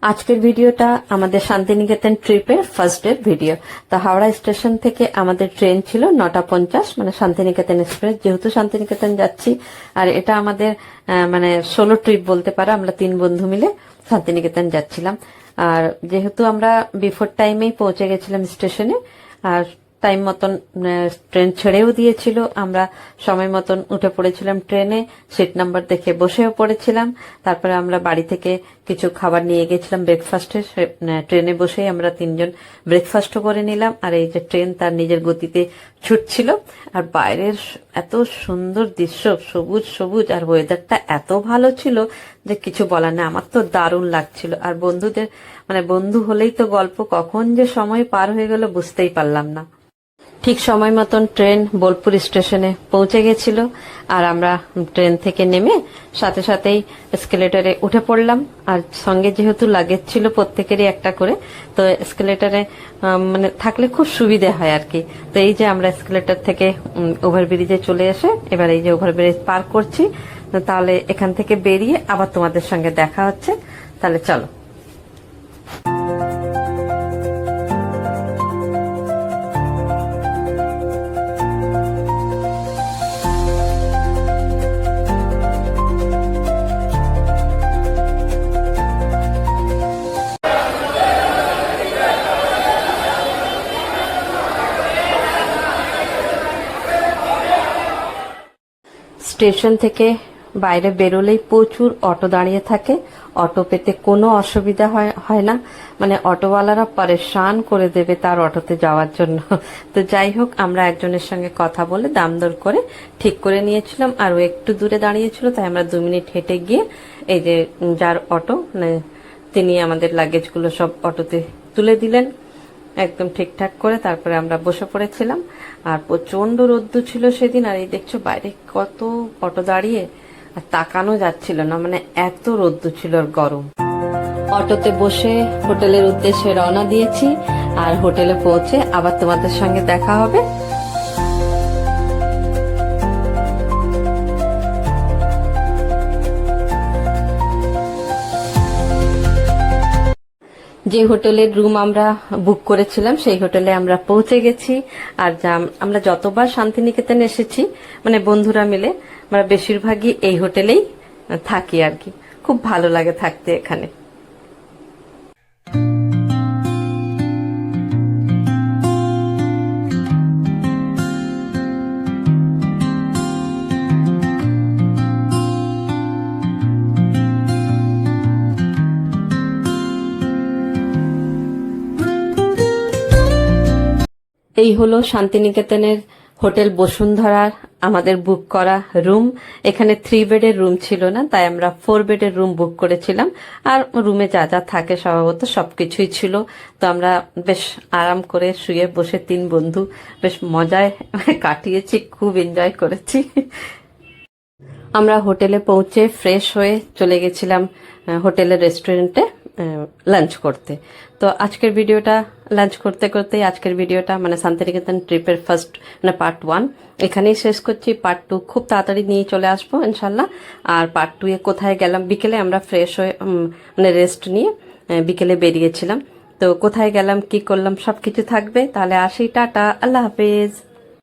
আজকের ভিডিওটা আমাদের শান্তিনিকেতন ট্রিপের ফার্স্ট ডে ভিডিও। তো হাওড়া স্টেশন থেকে আমাদের ট্রেন ছিল 9:50, মানে শান্তিনিকেতন এক্সপ্রেস। যেহেতু শান্তিনিকেতন যাচ্ছি আর এটা আমাদের মানে সোলো ট্রিপ বলতে পারো, আমরা 3 বন্ধু মিলে শান্তিনিকেতন যাচ্ছিলাম। আর যেহেতু আমরা বিফোর টাইমেই পৌঁছে গেছিলাম স্টেশনে, আর টাইম মতন ট্রেন ছেড়েও দিয়েছিল, আমরা সময় মতন উঠে পড়েছিলাম ট্রেনে, সিট নাম্বার দেখে বসেও পড়েছিলাম। তারপরে আমরা বাড়ি থেকে কিছু খাবার নিয়ে গেছিলাম ব্রেকফাস্টে, ট্রেনে বসেই আমরা 3 জন ব্রেকফাস্টও করে নিলাম। আর এই যে ট্রেন তার নিজের গতিতে ছুটছিল, আর বাইরের এত সুন্দর দৃশ্য, সবুজ সবুজ, আর ওয়েদারটা এত ভালো ছিল যে কিছু বলার নেই। আমার তো দারুণ লাগছিল। আর বন্ধুদের মানে বন্ধু হলেই তো গল্প, কখন যে সময় পার হয়ে গেল বুঝতেই পারলাম না। ঠিক সময় মতন ট্রেন বোলপুর স্টেশনে পৌঁছে গেছিল, আর আমরা ট্রেন থেকে নেমে সাথে সাথেই এসকেলেটরে উঠে পড়লাম। আর সঙ্গে যেহেতু লাগেজ ছিল প্রত্যেকেরই একটা করে, তো এসকেলেটরে মানে থাকলে খুব সুবিধে হয় আর কি। তো এই যে আমরা এসকেলেটর থেকে ওভারব্রিজে চলে এসে এবার এই যে ওভারব্রিজ পার করছি, তাহলে এখান থেকে বেরিয়ে আবার তোমাদের সঙ্গে দেখা হচ্ছে। তাহলে চলো। স্টেশন থেকে বাইরে বেরোলেই প্রচুর অটো দাঁড়িয়ে থাকে, অটো পেতে কোনো অসুবিধা হয় না, মানে অটোওয়ালারা পরেশান করে দেবে তার অটোতে যাওয়ার জন্য। তো যাই হোক, আমরা একজনের সঙ্গে কথা বলে দাম দর করে ঠিক করে নিয়েছিলাম, আর ও একটু দূরে দাঁড়িয়েছিল, তাই আমরা 2 মিনিট হেঁটে গিয়ে এই যে যার অটো, মানে তিনি আমাদের লাগেজগুলো সব অটোতে তুলে দিলেন একদম ঠিকঠাক করে। তারপরে আমরা বসে পড়েছিলাম। আর প্রচন্ড রোদ্দুর ছিল সেদিন, আর এই দেখছো বাইরে কত অটো দাঁড়িয়ে, আর তাকানো যাচ্ছিল না, মানে এত রোদ্দুর ছিল আর গরম। অটোতে বসে হোটেলের উদ্দেশ্যে রওনা দিয়েছি, আর হোটেলে পৌঁছে আবার তোমাদের সঙ্গে দেখা হবে। যে হোটেলের রুম আমরা বুক করেছিলাম সেই হোটেলে আমরা পৌঁছে গেছি। আর আমরা যতবার শান্তিনিকেতনে এসেছি, মানে বন্ধুরা মিলে, আমরা বেশিরভাগই এই হোটেলেই থাকি আর কি। খুব ভালো লাগে থাকতে এখানে। এই হলো শান্তিনিকেতনের হোটেল বসুন্ধরার আমাদের বুক করা রুম। এখানে 3 বেডের রুম ছিল না, তাই আমরা 4 বেডের রুম বুক করেছিলাম। আর রুমে যা যা থাকে স্বভাবত সবকিছুই ছিল। তো আমরা বেশ আরাম করে শুয়ে বসে 3 বন্ধু বেশ মজায় কাটিয়েছি, খুব এনজয় করেছি। আমরা হোটেলে পৌঁছে ফ্রেশ হয়ে চলে গেছিলাম হোটেলের রেস্টুরেন্টে লাঞ্চ করতে। তো আজকের ভিডিওটা লাঞ্চ করতে করতেই আজকের ভিডিওটা মানে শান্তিনিকেতন ট্রিপের ফার্স্ট মানে পার্ট 1 এখানেই শেষ করছি। পার্ট 2 খুব তাড়াতাড়ি নিয়ে চলে আসবো ইনশাল্লাহ। আর পার্ট 2 এ কোথায় গেলাম, বিকেলে আমরা ফ্রেশ হয়ে মানে রেস্ট নিয়ে বিকেলে বেরিয়েছিলাম। তো কোথায় গেলাম, কি করলাম, সবকিছু থাকবে। তাহলে আসি, টাটা, আল্লাহ হাফেজ।